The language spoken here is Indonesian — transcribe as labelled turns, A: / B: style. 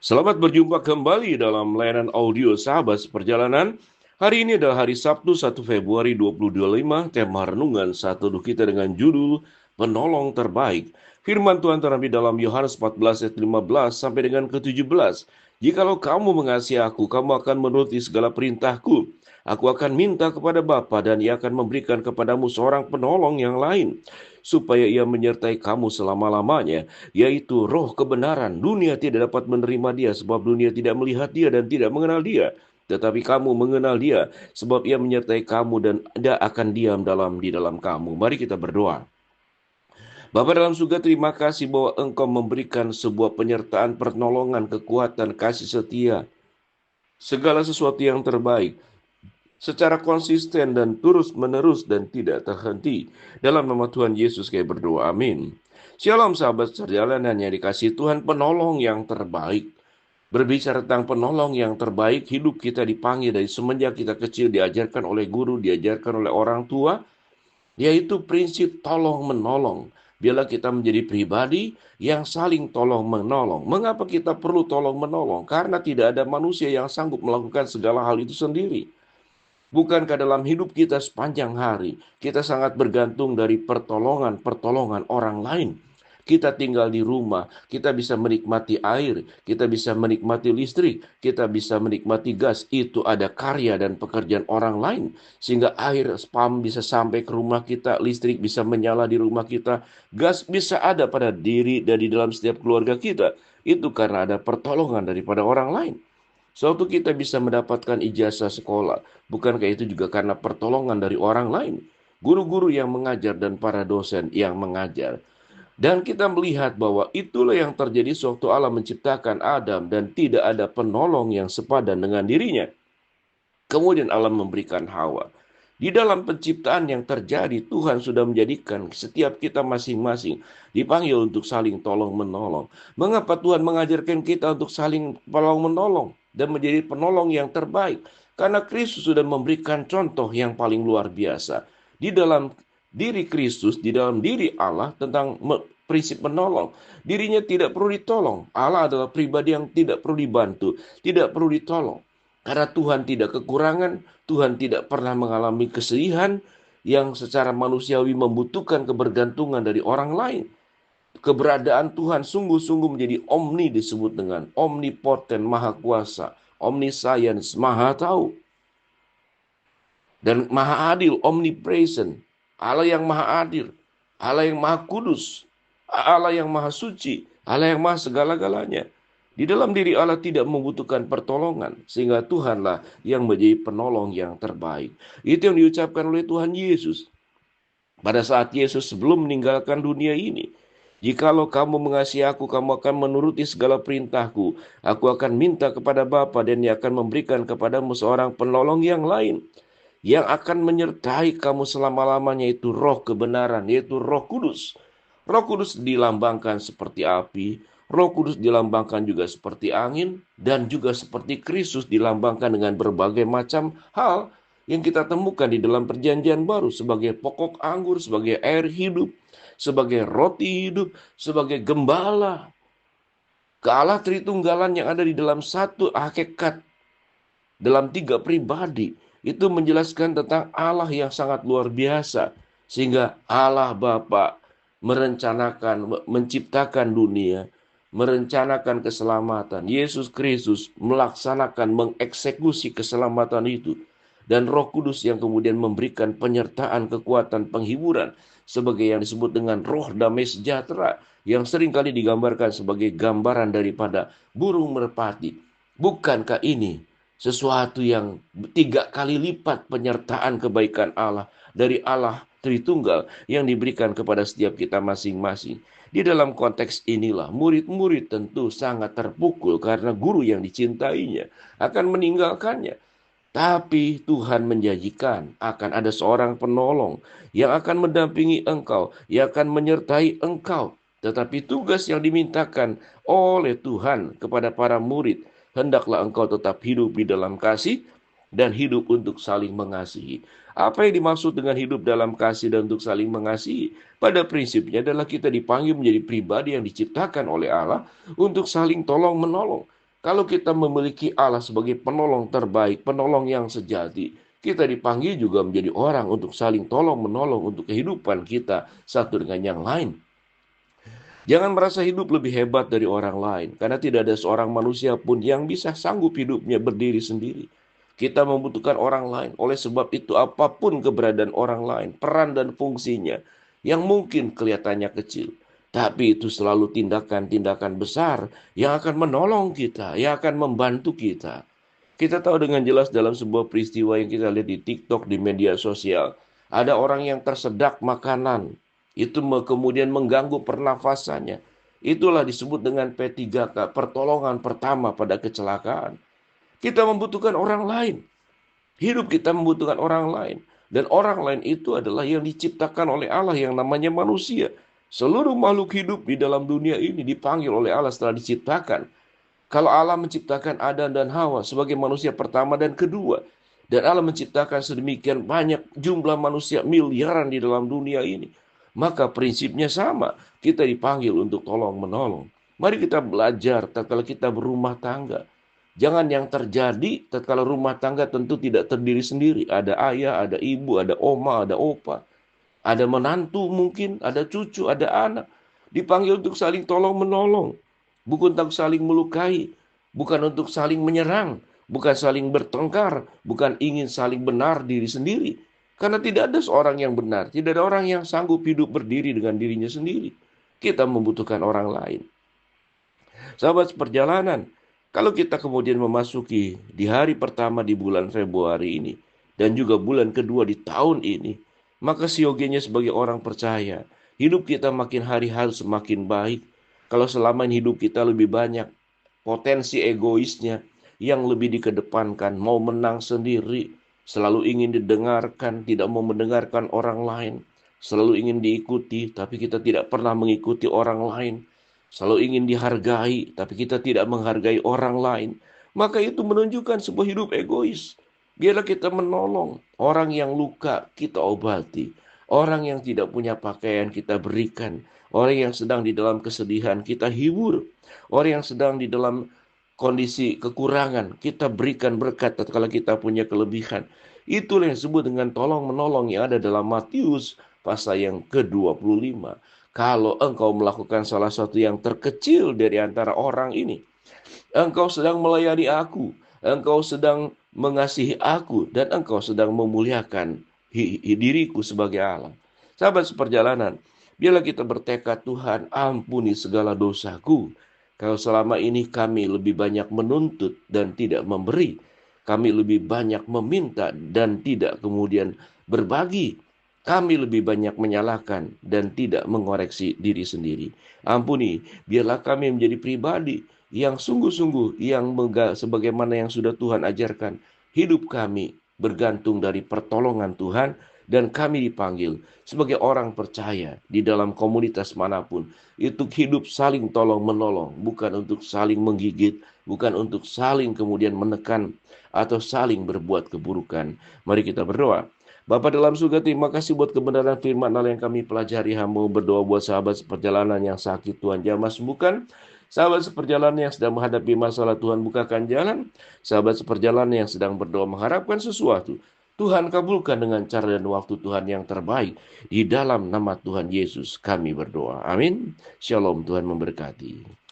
A: Selamat berjumpa kembali dalam layanan audio Sahabat Seperjalanan. Hari ini adalah hari Sabtu 1 Februari 2025. Tema renungan saat teduh kita dengan judul Penolong Terbaik. Firman Tuhan terambil dalam Yohanes 14 ayat 15 sampai dengan ke-17. Jikalau kamu mengasihi aku, kamu akan menuruti segala perintahku. Aku akan minta kepada Bapa dan ia akan memberikan kepadamu seorang penolong yang lain, supaya ia menyertai kamu selama-lamanya, yaitu roh kebenaran. Dunia tidak dapat menerima dia sebab dunia tidak melihat dia dan tidak mengenal dia. Tetapi kamu mengenal dia sebab ia menyertai kamu dan dia akan diam di dalam kamu. Mari kita berdoa. Bapa dalam surga, terima kasih bahwa Engkau memberikan sebuah penyertaan, pertolongan, kekuatan, kasih setia, segala sesuatu yang terbaik secara konsisten dan terus-menerus dan tidak terhenti. Dalam nama Tuhan Yesus kami berdoa, amin. Shalom sahabat perjalanan yang dikasihi Tuhan, penolong yang terbaik. Berbicara tentang penolong yang terbaik, hidup kita dipanggil dari semenjak kita kecil, diajarkan oleh guru, diajarkan oleh orang tua, yaitu prinsip tolong-menolong. Biarlah kita menjadi pribadi yang saling tolong-menolong. Mengapa kita perlu tolong-menolong? Karena tidak ada manusia yang sanggup melakukan segala hal itu sendiri. Bukankah dalam hidup kita sepanjang hari, kita sangat bergantung dari pertolongan-pertolongan orang lain? Kita tinggal di rumah, kita bisa menikmati air, kita bisa menikmati listrik, kita bisa menikmati gas. Itu ada karya dan pekerjaan orang lain. Sehingga air spam bisa sampai ke rumah kita, listrik bisa menyala di rumah kita, gas bisa ada pada diri dan di dalam setiap keluarga kita. Itu karena ada pertolongan daripada orang lain. Suatu kita bisa mendapatkan ijazah sekolah. Bukankah itu juga karena pertolongan dari orang lain? Guru-guru yang mengajar dan para dosen yang mengajar. Dan kita melihat bahwa itulah yang terjadi sewaktu Allah menciptakan Adam dan tidak ada penolong yang sepadan dengan dirinya. Kemudian Allah memberikan Hawa. Di dalam penciptaan yang terjadi, Tuhan sudah menjadikan setiap kita masing-masing dipanggil untuk saling tolong-menolong. Mengapa Tuhan mengajarkan kita untuk saling tolong-menolong dan menjadi penolong yang terbaik? Karena Kristus sudah memberikan contoh yang paling luar biasa. Di dalam diri Kristus, di dalam diri Allah tentang prinsip menolong. Dirinya tidak perlu ditolong. Allah adalah pribadi yang tidak perlu dibantu, tidak perlu ditolong. Karena Tuhan tidak kekurangan, Tuhan tidak pernah mengalami kesedihan yang secara manusiawi membutuhkan kebergantungan dari orang lain. Keberadaan Tuhan sungguh-sungguh menjadi omni, disebut dengan omnipoten, maha kuasa, omniscience, maha tahu, dan maha adil, omnipresent. Allah yang maha adil, Allah yang maha kudus, Allah yang maha suci, Allah yang maha segala-galanya. Di dalam diri Allah tidak membutuhkan pertolongan, sehingga Tuhanlah yang menjadi penolong yang terbaik. Itu yang diucapkan oleh Tuhan Yesus pada saat Yesus sebelum meninggalkan dunia ini. Jikalau kamu mengasihi aku, kamu akan menuruti segala perintahku. Aku akan minta kepada Bapa dan Ia akan memberikan kepadamu seorang penolong yang lain, yang akan menyertai kamu selama-lamanya, itu roh kebenaran, yaitu Roh Kudus. Roh Kudus dilambangkan seperti api, Roh Kudus dilambangkan juga seperti angin, dan juga seperti Kristus dilambangkan dengan berbagai macam hal yang kita temukan di dalam perjanjian baru, sebagai pokok anggur, sebagai air hidup, sebagai roti hidup, sebagai gembala. Allah Tritunggalan yang ada di dalam satu hakikat, dalam tiga pribadi, itu menjelaskan tentang Allah yang sangat luar biasa. Sehingga Allah Bapa merencanakan, menciptakan dunia, merencanakan keselamatan. Yesus Kristus melaksanakan, mengeksekusi keselamatan itu. Dan Roh Kudus yang kemudian memberikan penyertaan, kekuatan, penghiburan, sebagai yang disebut dengan roh damai sejahtera, yang seringkali digambarkan sebagai gambaran daripada burung merpati. Bukankah ini sesuatu yang 3 kali lipat penyertaan kebaikan Allah dari Allah Tritunggal yang diberikan kepada setiap kita masing-masing? Di dalam konteks inilah murid-murid tentu sangat terpukul karena guru yang dicintainya akan meninggalkannya. Tapi Tuhan menjanjikan akan ada seorang penolong yang akan mendampingi engkau, yang akan menyertai engkau. Tetapi tugas yang dimintakan oleh Tuhan kepada para murid, hendaklah engkau tetap hidup di dalam kasih dan hidup untuk saling mengasihi. Apa yang dimaksud dengan hidup dalam kasih dan untuk saling mengasihi? Pada prinsipnya adalah kita dipanggil menjadi pribadi yang diciptakan oleh Allah untuk saling tolong-menolong. Kalau kita memiliki Allah sebagai penolong terbaik, penolong yang sejati, kita dipanggil juga menjadi orang untuk saling tolong-menolong untuk kehidupan kita satu dengan yang lain. Jangan merasa hidup lebih hebat dari orang lain, karena tidak ada seorang manusia pun yang bisa sanggup hidupnya berdiri sendiri. Kita membutuhkan orang lain, oleh sebab itu apapun keberadaan orang lain, peran dan fungsinya, yang mungkin kelihatannya kecil, tapi itu selalu tindakan-tindakan besar yang akan menolong kita, yang akan membantu kita. Kita tahu dengan jelas dalam sebuah peristiwa yang kita lihat di TikTok, di media sosial, ada orang yang tersedak makanan, itu kemudian mengganggu pernafasannya. Itulah disebut dengan P3K, pertolongan pertama pada kecelakaan. Kita membutuhkan orang lain. Hidup kita membutuhkan orang lain. Dan orang lain itu adalah yang diciptakan oleh Allah yang namanya manusia. Seluruh makhluk hidup di dalam dunia ini dipanggil oleh Allah setelah diciptakan. Kalau Allah menciptakan Adam dan Hawa sebagai manusia pertama dan kedua, dan Allah menciptakan sedemikian banyak jumlah manusia miliaran di dalam dunia ini, maka prinsipnya sama. Kita dipanggil untuk tolong-menolong. Mari kita belajar tatkala kita berumah tangga. Jangan yang terjadi tatkala rumah tangga tentu tidak terdiri sendiri. Ada ayah, ada ibu, ada oma, ada opa. Ada menantu mungkin, ada cucu, ada anak. Dipanggil untuk saling tolong-menolong. Bukan untuk saling melukai. Bukan untuk saling menyerang. Bukan saling bertengkar. Bukan ingin saling benar diri sendiri. Karena tidak ada seorang yang benar. Tidak ada orang yang sanggup hidup berdiri dengan dirinya sendiri. Kita membutuhkan orang lain. Sahabat seperjalanan, kalau kita kemudian memasuki di hari pertama di bulan Februari ini, dan juga bulan kedua di tahun ini, maka siogianya sebagai orang percaya, hidup kita makin hari harus semakin baik. Kalau selama ini hidup kita lebih banyak potensi egoisnya yang lebih dikedepankan, mau menang sendiri, selalu ingin didengarkan, tidak mau mendengarkan orang lain, selalu ingin diikuti, tapi kita tidak pernah mengikuti orang lain, selalu ingin dihargai, tapi kita tidak menghargai orang lain, maka itu menunjukkan sebuah hidup egois. Biarlah kita menolong orang yang luka, kita obati. Orang yang tidak punya pakaian, kita berikan. Orang yang sedang di dalam kesedihan, kita hibur. Orang yang sedang di dalam kondisi kekurangan, kita berikan berkat tatkala kita punya kelebihan. Itulah yang disebut dengan tolong-menolong yang ada dalam Matius pasal yang ke-25. Kalau engkau melakukan salah satu yang terkecil dari antara orang ini, engkau sedang melayani aku, engkau sedang mengasihi aku, dan engkau sedang memuliakan diriku sebagai Allah. Sahabat seperjalanan, biarlah kita bertekad, Tuhan ampuni segala dosaku. Kalau selama ini kami lebih banyak menuntut dan tidak memberi, kami lebih banyak meminta dan tidak kemudian berbagi, kami lebih banyak menyalahkan dan tidak mengoreksi diri sendiri. Ampuni, biarlah kami menjadi pribadi yang sungguh-sungguh, yang sebagaimana yang sudah Tuhan ajarkan. Hidup kami bergantung dari pertolongan Tuhan, dan kami dipanggil sebagai orang percaya di dalam komunitas manapun, itu hidup saling tolong-menolong, bukan untuk saling menggigit, bukan untuk saling kemudian menekan atau saling berbuat keburukan. Mari kita berdoa. Bapa dalam surga, terima kasih buat kebenaran firman Allah yang kami pelajari. Hamba berdoa buat sahabat seperjalanan yang sakit, Tuhan jamah sembuhkan. Sahabat seperjalanan yang sedang menghadapi masalah, Tuhan bukakan jalan. Sahabat seperjalanan yang sedang berdoa mengharapkan sesuatu, Tuhan kabulkan dengan cara dan waktu Tuhan yang terbaik. Di dalam nama Tuhan Yesus kami berdoa. Amin. Shalom, Tuhan memberkati.